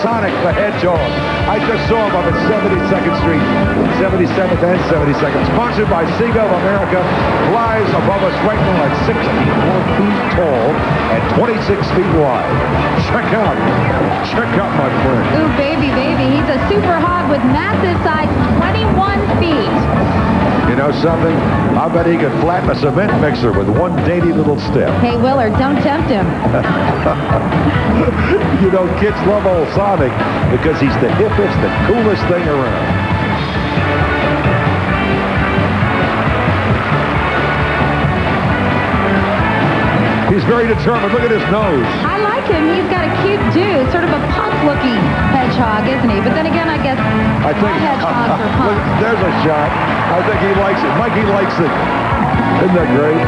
Sonic the Hedgehog. I just saw him up at 72nd Street, 77th and 72nd. Sponsored by Seagull America. Flies above us right now at 64 feet tall and 26 feet wide. Check out my friend. Ooh, baby, baby. He's a super hog with massive size, 21 feet. You know something? I bet he could flatten a cement mixer with one dainty little step. Hey, Willard, don't tempt him. You know, kids love old Sonic because he's the hippest and coolest thing around. He's very determined. Look at his nose. I like him. He's got a cute dude, sort of a punk-looking hedgehog, isn't he? But then again, I guess all hedgehogs are punk. Look, there's a shot. I think he likes it. Mikey likes it. Isn't that great?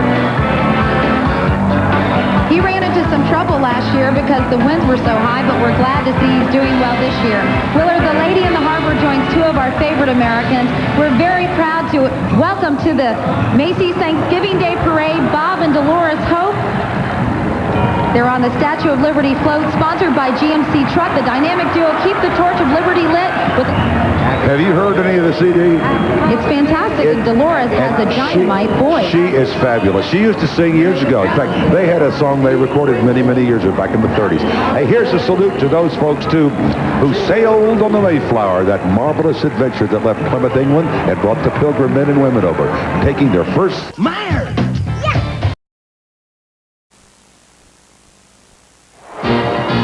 He ran into some trouble last year because the winds were so high, but we're glad to see he's doing well this year. Willard, the lady in the harbor joins two of our favorite Americans. We're very proud to welcome to the Macy's Thanksgiving Day Parade, Bob and Dolores Hope. They're on the Statue of Liberty float, sponsored by GMC Truck. The dynamic duo keep the torch of liberty lit. Have you heard any of the CD? It's fantastic. And Dolores has a dynamite voice. She is fabulous. She used to sing years ago. In fact, they had a song they recorded many, many years ago, back in the 30s. Hey, here's a salute to those folks, too, who sailed on the Mayflower, that marvelous adventure that left Plymouth, England, and brought the Pilgrim men and women over, taking their first... Meyer!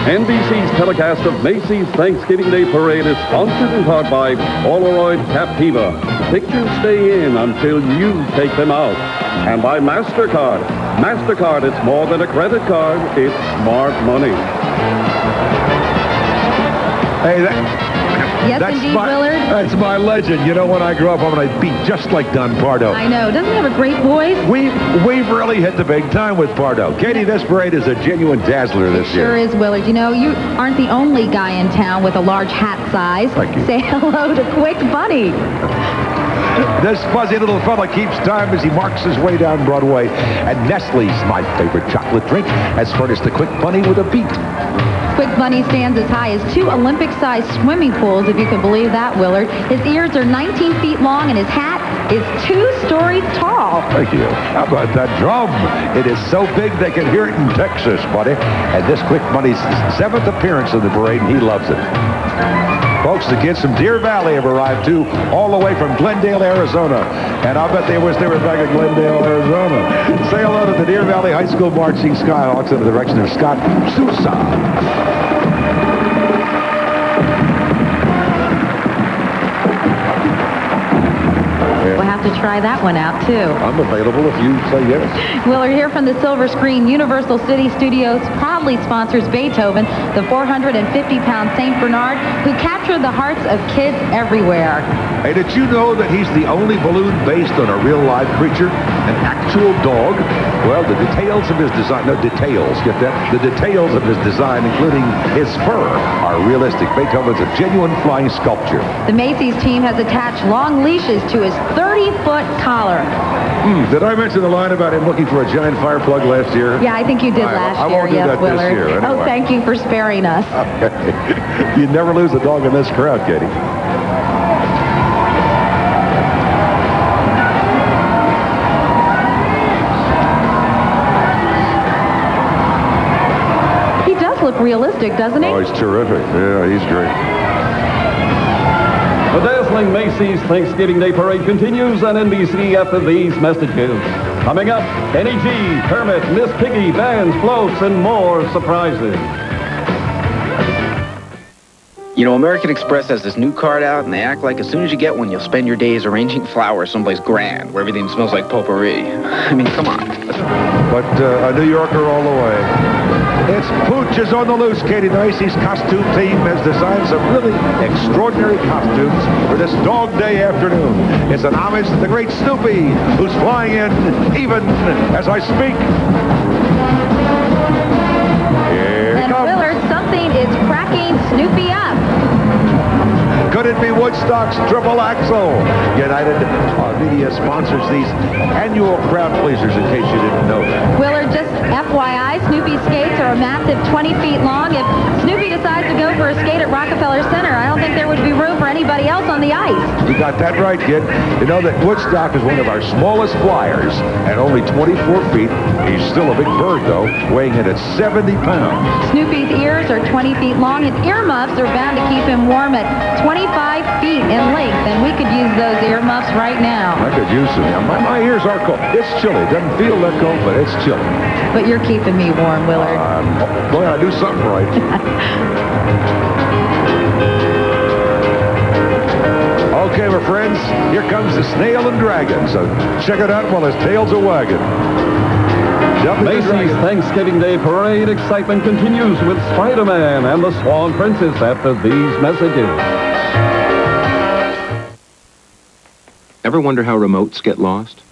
NBC's telecast of Macy's Thanksgiving Day Parade is sponsored in part by Polaroid Captiva. Pictures stay in until you take them out. And by MasterCard. MasterCard, it's more than a credit card, it's smart money. Hey, Yes, indeed, Willard. That's my legend. You know, when I grew up, I'm going to be just like Don Pardo. I know. Doesn't he have a great voice? We've really hit the big time with Pardo. Katie, this parade is a genuine dazzler this year. Sure is, Willard. You know, you aren't the only guy in town with a large hat size. Thank you. Say hello to Quick Bunny. This fuzzy little fella keeps time as he marks his way down Broadway. And Nestle's, my favorite chocolate drink, has furnished the Quick Bunny with a beat. Quick Bunny stands as high as 2 Olympic-sized swimming pools, if you can believe that, Willard. His ears are 19 feet long, and his hat is 2 stories tall. Thank you. How about that drum? It is so big they can hear it in Texas, buddy. And this Quick Bunny's 7th appearance in the parade, and he loves it. Folks, the kids from Deer Valley have arrived, too, all the way from Glendale, Arizona. And I bet they wish they were back in Glendale, Arizona. Say hello to the Deer Valley High School Marching Skyhawks in the direction of Scott Sousa. We'll have to try that one out, too. I'm available if you say yes. Willard here from the Silver Screen. Universal City Studios proudly sponsors Beethoven, the 450-pound St. Bernard, who captured the hearts of kids everywhere. Hey, did you know that he's the only balloon based on a real live creature, an actual dog? Well, the details of his design, no, details, get that? The details of his design, including his fur, are realistic. Beethoven's a genuine flying sculpture. The Macy's team has attached long leashes to his 30-foot collar. Did I mention the line about him looking for a giant fire plug last year? Yeah, I think you did last year. I won't do that Willard. this year. Anyway. Oh, thank you for sparing us. Okay. You never lose a dog in this crowd, Katie. Look realistic, doesn't he? Oh, he's terrific. Yeah, he's great. The dazzling Macy's Thanksgiving Day Parade continues on NBC after these messages. Coming up, Kenny G, Kermit, Miss Piggy, bands, floats, and more surprises. You know, American Express has this new card out, and they act like as soon as you get one, you'll spend your days arranging flowers someplace grand, where everything smells like potpourri. I mean, come on. But a New Yorker all the way. It's Pooch is on the loose, Katie. The Macy's costume team has designed some really extraordinary costumes for this Dog Day afternoon. It's an homage to the great Snoopy, who's flying in even as I speak. Here he And comes. Willard, something is cracking Snoopy up. Could Could it be Woodstock's triple axle? United Media sponsors these annual crowd pleasers, in case you didn't know that. Willard, just FYI, Snoopy skates are a massive 20 feet long. If Snoopy decides to go for a skate at Rockefeller Center, I don't think there would be room for anybody else on the ice. You got that right, kid. You know that Woodstock is one of our smallest flyers at only 24 feet. He's still a big bird, though, weighing in at 70 pounds. Snoopy's ears are 20 feet long. His earmuffs are bound to keep him warm at 25 feet in length, and we could use those earmuffs right now. I could use them. My ears are cold. It's chilly. Doesn't feel that cold, but it's chilly. But you're keeping me warm, Willard. Boy, I do something right. Okay, my friends, here comes the Snail and Dragon. So check it out while his tail's a wagging. Macy's Thanksgiving Day Parade excitement continues with Spider-Man and the Swan Princess after these messages. Ever wonder how remotes get lost?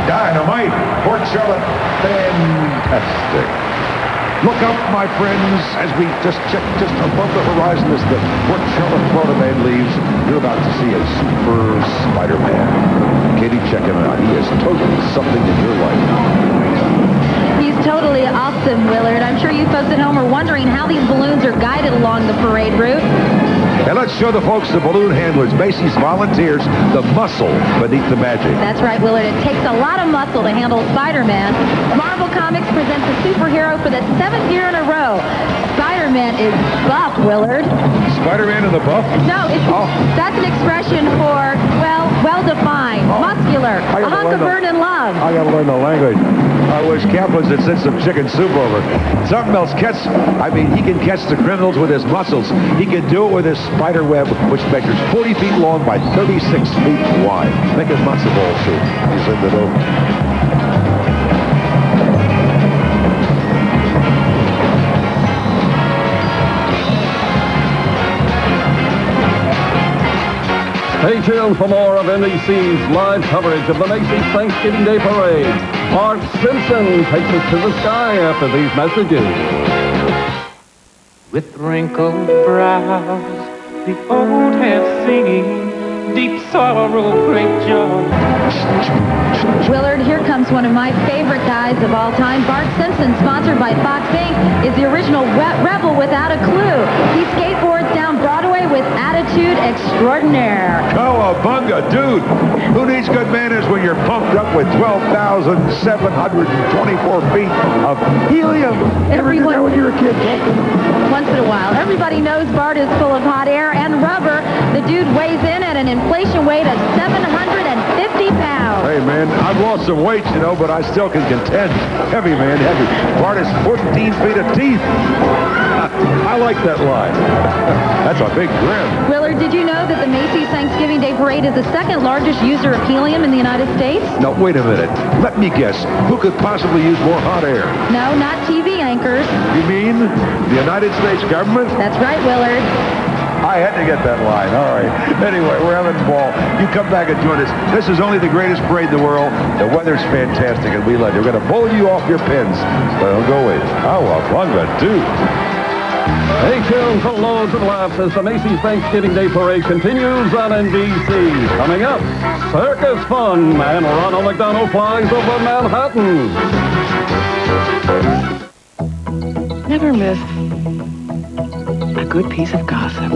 Dynamite, Port Charlotte, fantastic. Look up, my friends, as we just check just above the horizon as the Port Charlotte, Florida man leaves. You're about to see a super Spider-Man. Katie, check him out. He is totally something in your life. He's totally awesome, Willard. I'm sure you folks at home are wondering how these balloons are guided along the parade route. And let's show the folks, the balloon handlers, Macy's volunteers, the muscle beneath the magic. That's right, Willard. It takes a lot of muscle to handle Spider-Man. Marvel Comics presents a superhero for the 7th year in a row. Spider-Man is buff, Willard. Spider-Man in the buff? No, that's an expression for, well-defined, muscular, a hunk of burning love. I gotta learn the language. I wish Kaplan's had sent some chicken soup over. Something else. He can catch the criminals with his muscles. He can do it with his spider web, which measures 40 feet long by 36 feet wide. Make it matzo ball soup. You send it over. Stay tuned for more of NBC's live coverage of the Macy's Thanksgiving Day Parade. Bart Simpson takes us to the sky after these messages. With wrinkled brows, the old have singing, deep sorrow, great joy. Willard, here comes one of my favorite guys of all time. Bart Simpson, sponsored by Fox Inc., is the original rebel without a clue. He skateboards down Broadway with attitude extraordinaire. Cowabunga, dude. Who needs good manners when you're pumped up with 12,724 feet of helium? Everyone, when you were a kid. once in a while. Everybody knows Bart is full of hot air and rubber. The dude weighs in at an inflation weight of 750 pounds. Hey, man, I've lost some weight, but I still can contend. Heavy, man, heavy. Bart has 14 feet of teeth. I like that line. That's a big grin. Willard, did you know that the Macy's Thanksgiving Day Parade is the second largest user of helium in the United States? No, wait a minute. Let me guess. Who could possibly use more hot air? No, not TV anchors. You mean the United States government? That's right, Willard. I had to get that line. All right. Anyway, we're having a ball. You come back and join us. This is only the greatest parade in the world. The weather's fantastic, and we love you. We're going to bowl you off your pins. Well, go away. Cowabunga, dude. Stay tuned for loads of laughs as the Macy's Thanksgiving Day Parade continues on NBC. Coming up, circus fun, and Ronald McDonald flies over Manhattan. Never miss a good piece of gossip.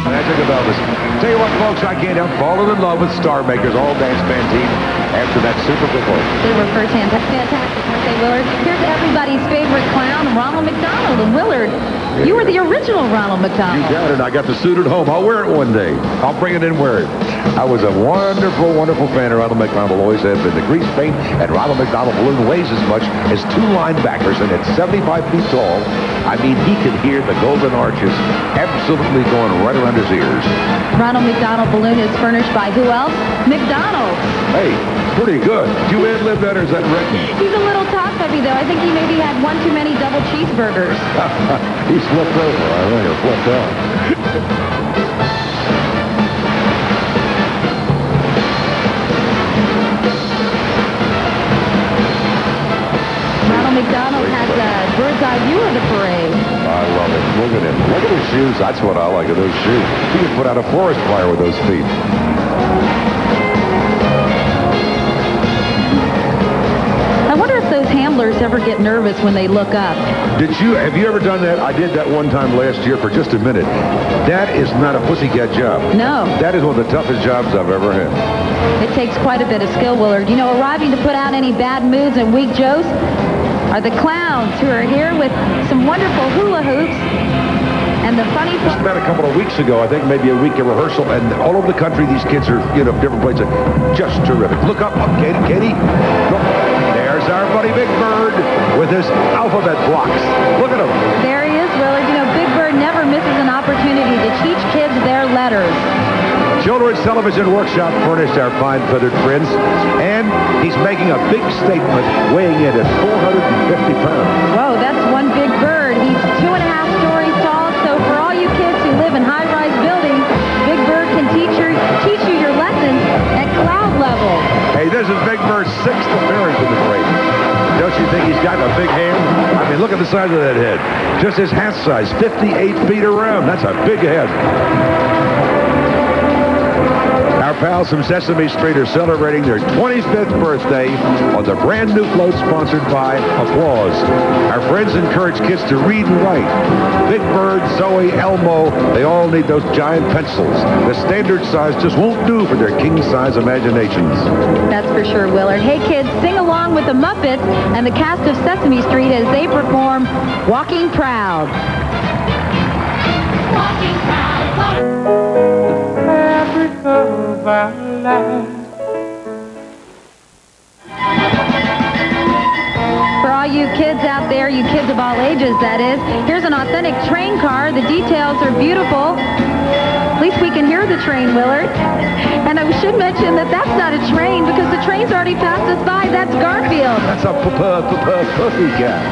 Magic of Elvis. Tell you what, folks, I can't help falling in love with Star Makers, all dance band team, after that Super Bowl. They were fantastic, weren't they, Willard? Here's everybody's favorite clown, Ronald McDonald. And Willard, you were the original Ronald McDonald. You got it. I got the suit at home. I'll wear it one day. I'll bring it in and wear it. I was a wonderful, wonderful fan of Ronald McDonald. Always have been. The grease paint and Ronald McDonald balloon weighs as much as 2 linebackers, and at 75 feet tall, I mean, he could hear the golden arches absolutely going right around his ears. Ronald McDonald balloon is furnished by who else? McDonald's. Hey, pretty good. Did you ad-lib that, or is that written? He's a little top heavy, though. I think he maybe had one too many double cheeseburgers. He slipped over, I think, or flipped out. McDonald has a bird's eye view of the parade. I love it. Look at him. Look at his shoes. That's what I like of those shoes. He can put out a forest fire with those feet. I wonder if those handlers ever get nervous when they look up. Have you ever done that? I did that one time last year for just a minute. That is not a pussycat job. No. That is one of the toughest jobs I've ever had. It takes quite a bit of skill, Willard. You know, arriving to put out any bad moods and weak jokes are the clowns, who are here with some wonderful hula hoops. And the funny Just about a couple of weeks ago, I think maybe a week of rehearsal, and all over the country, these kids are, different places. Just terrific. Look up, Katie. Look. There's our buddy Big Bird with his alphabet blocks. Look at him. There he is, Willard. You know, Big Bird never misses an opportunity to teach kids their letters. Children's Television Workshop furnished our fine feathered friends, and he's making a big statement, weighing in at 450 pounds. Whoa, that's one Big Bird. He's 2.5 stories tall, so for all you kids who live in high-rise buildings, Big Bird can teach you your lessons at cloud level. Hey, this is Big Bird's 6th appearance in the parade. Don't you think he's got a big hand? I mean, look at the size of that head. Just his hat size, 58 feet around. That's a big head. Our pals from Sesame Street are celebrating their 25th birthday on the brand new float sponsored by Applause. Our friends encourage kids to read and write. Big Bird, Zoe, Elmo, they all need those giant pencils. The standard size just won't do for their king-size imaginations. That's for sure, Willard. Hey, kids, sing along with the Muppets and the cast of Sesame Street as they perform Walking Proud. Walking Proud. Of our lives. For all you kids out there, you kids of all ages, that is, here's an authentic train car. The details are beautiful. At least we can hear the train, Willard. And I should mention that that's not a train because the train's already passed us by. That's Garfield. That's a pussycat.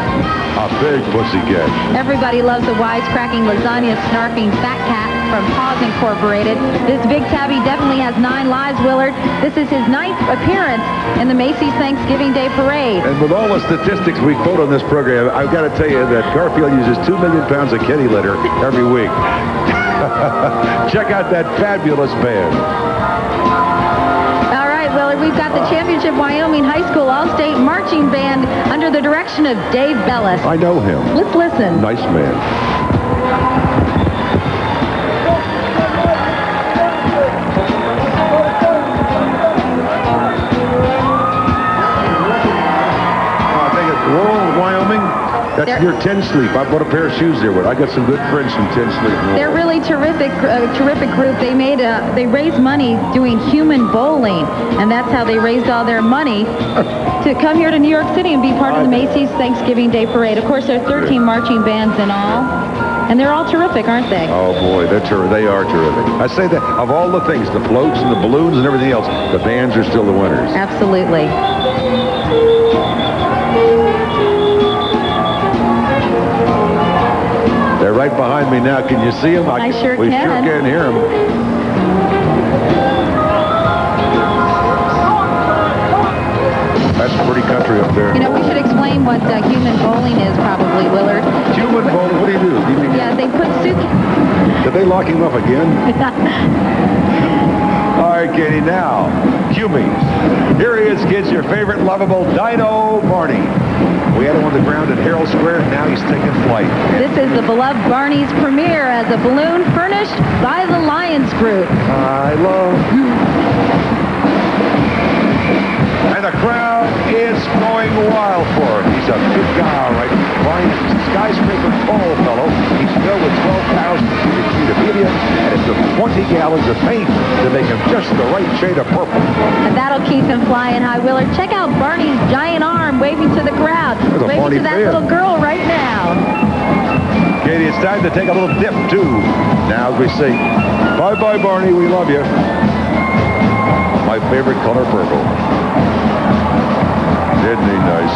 A big pussycat. Everybody loves the wisecracking, lasagna snarking fat cat from Paws Incorporated. This big tabby definitely has 9 lives, Willard. This is his 9th appearance in the Macy's Thanksgiving Day Parade. And with all the statistics we quote on this program, I've got to tell you that Garfield uses 2 million pounds of kitty litter every week. Check out that fabulous band. All right, Willard, we've got the Championship Wyoming High School All-State Marching Band under the direction of Dave Bellis. I know him. Let's listen. Nice man. Wyoming, that's near 10 Sleep. I bought a pair of shoes there. I got some good friends from 10 Sleep. They're really terrific group. They raised money doing human bowling, and that's how they raised all their money to come here to New York City and be part of the Macy's Thanksgiving Day Parade. Of course, there are 13 marching bands in all, and they're all terrific, aren't they? Oh boy, they are terrific. I say that of all the things, the floats and the balloons and everything else, the bands are still the winners. Absolutely. They're right behind me now. Can you see them? I sure we can. We sure can hear them. That's pretty country up there. You know, we should explain what human bowling is, probably, Willard. Human bowling? What do you do? Yeah, they put Did they lock him up again? All right, Katie, now, cue me. Here he is, kids, your favorite lovable Dino Barney. We had him on the ground at Herald Square, and now he's taking flight. This is the beloved Barney's premiere as a balloon furnished by the Lions Group. I love you. And the crowd is going wild for him. He's a big guy, all right. Flying skyscraper tall fellow. He's filled with 12,000 cubic feet of helium, and it took 20 gallons of paint to make him just the right shade of purple. And that'll keep him flying high, Willard. Check out Barney's giant arm waving to the crowd. Waving to that little girl right now. Katie, it's time to take a little dip, too. Now, as we say, bye-bye, Barney, we love you. My favorite color, purple. Isn't he nice?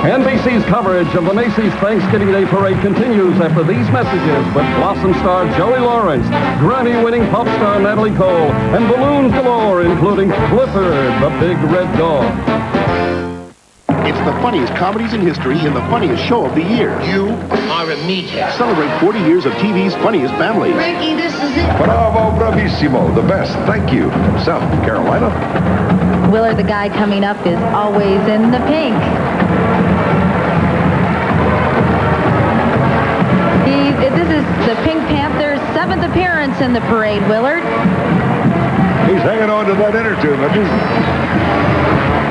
NBC NBC's coverage of the Macy's Thanksgiving Day Parade continues after these messages with Blossom star Joey Lawrence, Grammy-winning pop star Natalie Cole, and balloons galore, including Clifford, the big red dog. It's the funniest comedies in history in the funniest show of the year. You are a meathead. Celebrate 40 years of TV's funniest families. Frankie, this is it. Bravo, bravissimo. The best. Thank you. South Carolina. Willard, the guy coming up, is always in the pink. This is the Pink Panther's 7th appearance in the parade, Willard. He's hanging on to that inner tube, isn't he?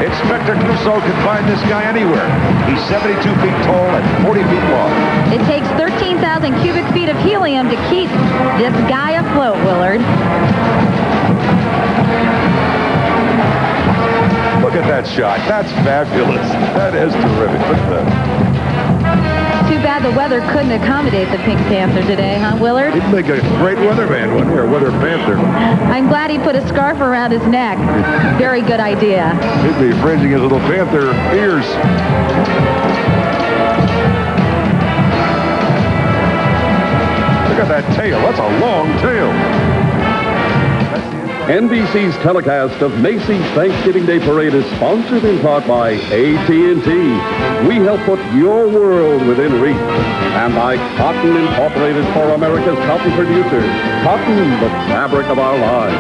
Inspector Clouseau can find this guy anywhere. He's 72 feet tall and 40 feet long. It takes 13,000 cubic feet of helium to keep this guy afloat, Willard. Look at that shot. That's fabulous. That is terrific. Look at that. Too bad the weather couldn't accommodate the Pink Panther today, huh, Willard? He'd make a great weatherman, wouldn't he? Or weather panther. I'm glad he put a scarf around his neck. Very good idea. He'd be fringing his little panther ears. Look at that tail. That's a long tail. NBC's telecast of Macy's Thanksgiving Day Parade is sponsored in part by AT&T. We help put your world within reach. And by Cotton Incorporated, for America's cotton producers. Cotton, the fabric of our lives.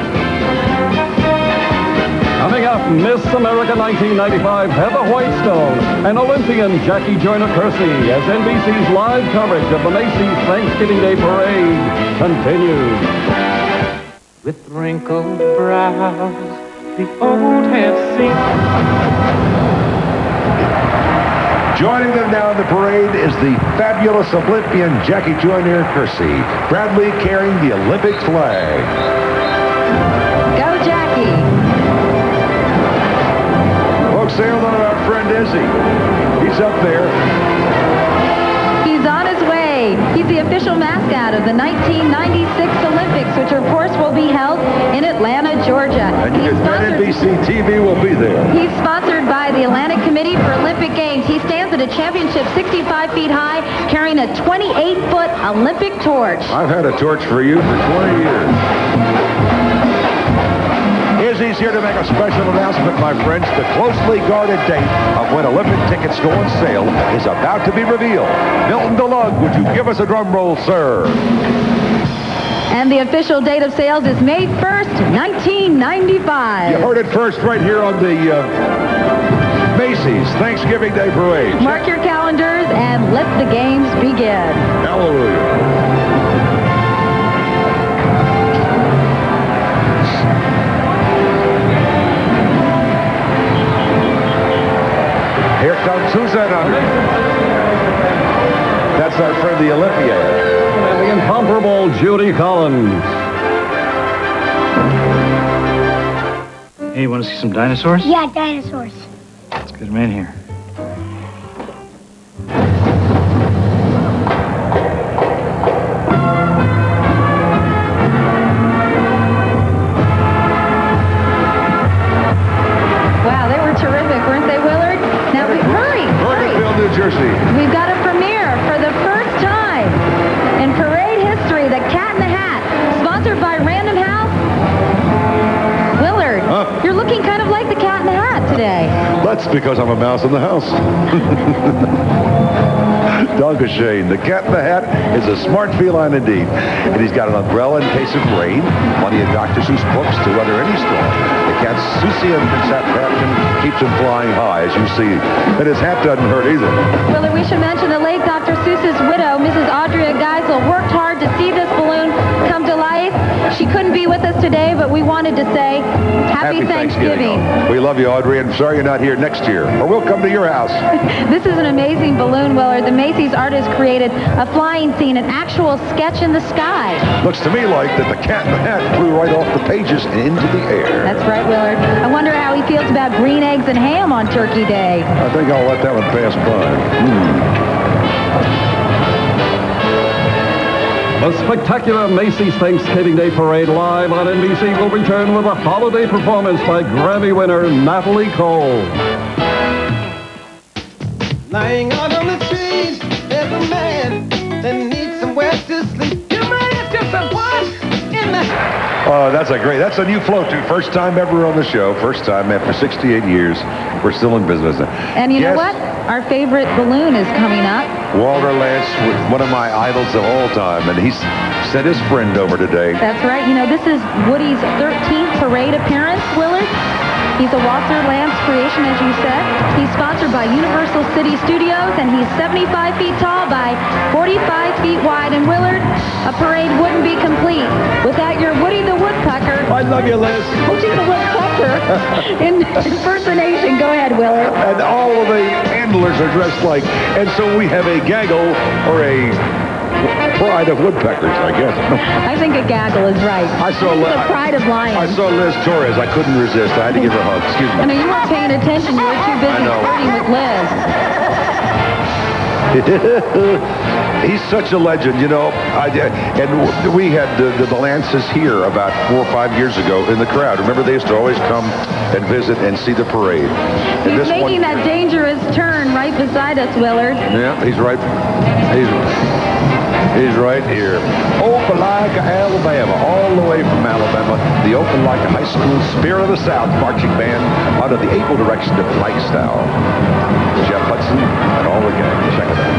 Coming up, Miss America 1995, Heather Whitestone, and Olympian Jackie Joyner-Kersee, as NBC's live coverage of the Macy's Thanksgiving Day Parade continues. With wrinkled brows, the old have seen. Joining them now in the parade is the fabulous Olympian Jackie Joyner-Kersee, proudly carrying the Olympic flag. Go, Jackie. Folks, say hello to our friend Izzy. He's up there. He's on his way. He's the official mascot of the 1996 Olympics, which of course will be held in Atlanta, Georgia. And NBC TV will be there. He's sponsored by the Atlantic Committee for Olympic Games. He stands at a championship 65 feet high, carrying a 28-foot Olympic torch. I've had a torch for you for 20 years. Izzy's here to make a special announcement, my friends. The closely guarded date of when Olympic tickets go on sale is about to be revealed. Milton DeLugg, would you give us a drum roll, sir? And the official date of sales is May 1st, 1995. You heard it first right here on the Macy's Thanksgiving Day Parade. Mark your calendars and let the games begin. Hallelujah. Here comes Susanna. That's our friend, the Olympiad. And the incomparable Judy Collins. Hey, you want to see some dinosaurs? Yeah, dinosaurs. Let's get them in here. Wow, they were terrific, weren't they, Willard? Now, hurry! New Jersey. We've got a premiere for the first time in parade history, the Cat in the Hat, sponsored by Random House. Willard, you're looking kind of like the Cat in the Hat today. That's because I'm a mouse in the house. Dankeschön. The Cat in the Hat is a smart feline indeed. And he's got an umbrella in case of rain, plenty of Dr. Seuss books to weather any storm. The cat's Seussian contraption keeps him flying high, as you see. And his hat doesn't hurt either. Willard, we should mention the late Dr. Seuss's widow, Mrs. Audrey Geisel, worked hard to see this balloon come to life. She couldn't be with us today, but we wanted to say Happy Thanksgiving. We love you, Audrey, and sorry you're not here next year, or we'll come to your house. This is an amazing balloon, Willard. The Macy's artist created a flying scene, an actual sketch in the sky. Looks to me like that the Cat in the Hat flew right off the pages and into the air. That's right, Willard. I wonder how he feels about green eggs and ham on Turkey Day. I think I'll let that one pass by. The spectacular Macy's Thanksgiving Day Parade live on NBC will return with a holiday performance by Grammy winner Natalie Cole. Lying out on the street, there's a man that needs somewhere to sleep. You might have just a what in the... Oh, that's a new float too. First time ever on the show. First time after 68 years. We're still in business. And you know what? Our favorite balloon is coming up. Walter Lance, one of my idols of all time, and he's sent his friend over today. That's right. You know, this is Woody's 13th parade appearance, Willard. He's a Walter Lance creation, as you said. He's sponsored by Universal City Studios, and he's 75 feet tall by 45 feet wide. And Willard, a parade wouldn't be complete without your Woody the Woodpecker. I love you, Liz. Woody the Woodpecker impersonation. Go ahead, Willard. And all of the handlers are dressed like, and so we have a gaggle or a pride of woodpeckers, I guess. I think a gaggle is right. I saw the pride of lions. I saw Liz Torres. I couldn't resist. I had to give her a hug. Excuse me. I know you weren't paying attention. You were too busy flirting with Liz. He's such a legend, you know. And we had the Lances here about 4 or 5 years ago in the crowd. Remember, they used to always come and visit and see the parade. And he's making that dangerous turn right beside us, Willard. Yeah, he's right. He's right here. Opelika, Alabama, all the way from Alabama. The Opelika High School Spirit of the South marching band under the able direction of Lifestyle. Jeff Hudson and all the gang. Check it out.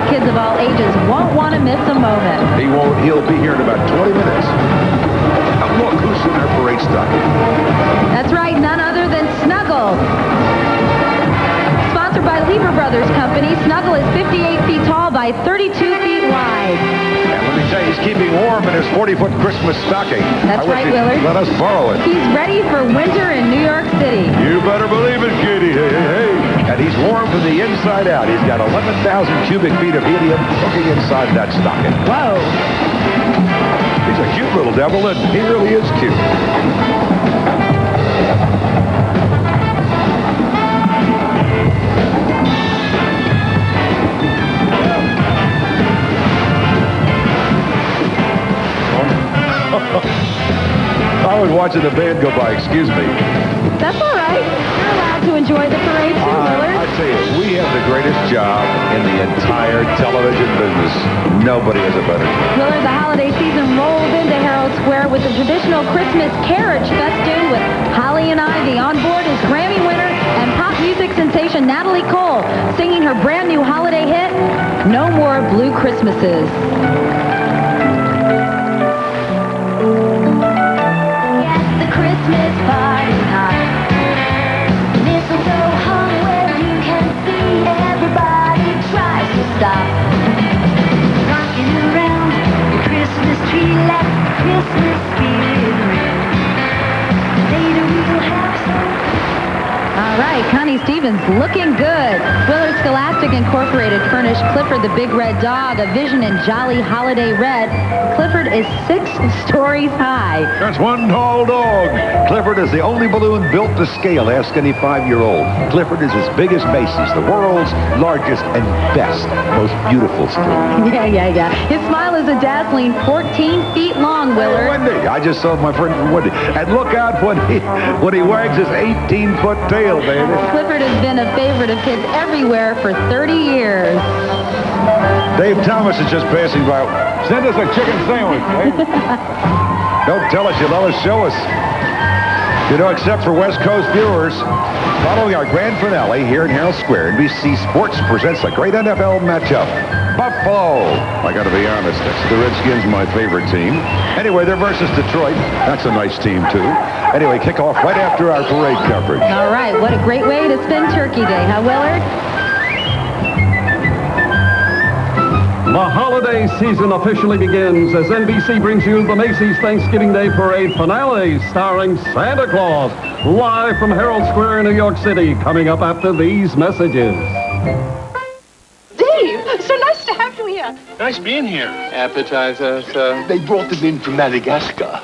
Kids of all ages won't want to miss a moment. He won't. He'll be here in about 20 minutes. Now look who's in our parade stocking. That's right, none other than Snuggle. Sponsored by Lever Brothers Company, Snuggle is 58 feet tall by 32 feet wide. And let me tell you, he's keeping warm in his 40-foot Christmas stocking. That's right, Willard. Let us borrow it. He's ready for winter in New York City. You better believe it, kitty. Hey, hey, hey. And he's warm from the inside out. He's got 11,000 cubic feet of helium cooking inside that stocking. Whoa. He's a cute little devil, and he really is cute. I was watching the band go by, excuse me. That's all right. You're allowed to enjoy the parade too, Willard. I tell you, we have the greatest job in the entire television business. Nobody has a better job. Willard, the holiday season rolls into Herald Square with the traditional Christmas carriage festoon with Holly and Ivy. On board is Grammy winner and pop music sensation Natalie Cole singing her brand new holiday hit, No More Blue Christmases. Christmas party hop. Mistletoe hung where you can see everybody tries to stop. Rocking around the Christmas tree, let the Christmas spirit ring. Later we'll have some. All right, Connie Stevens looking good. Willard Scholastic Incorporated furnished Clifford the Big Red Dog a vision in jolly holiday red. Clifford is 6 stories high. That's one tall dog. Clifford is the only balloon built to scale. Ask any 5-year-old. Clifford is as big as Macy's, the world's largest and best, most beautiful school. Yeah. His smile is a dazzling 14 feet long, Willard. Wendy, I just saw my friend from Wendy. And look out when he wags his 18-foot tail, baby. Clifford has been a favorite of kids everywhere for 30 years. Dave Thomas is just passing by. Send us a chicken sandwich, Dave. Don't tell us you love us, show us. You know, except for West Coast viewers, following our grand finale here in Herald Square, NBC Sports presents a great NFL matchup. Buffalo. I got to be honest, the Redskins my favorite team. Anyway, they're versus Detroit. That's a nice team, too. Anyway, kick off right after our parade coverage. All right, what a great way to spend Turkey Day, huh, Willard? The holiday season officially begins as NBC brings you the Macy's Thanksgiving Day Parade finale starring Santa Claus, live from Herald Square in New York City, coming up after these messages. Dave, so nice to have you here. Nice being here. Appetizer, sir. They brought them in from Madagascar.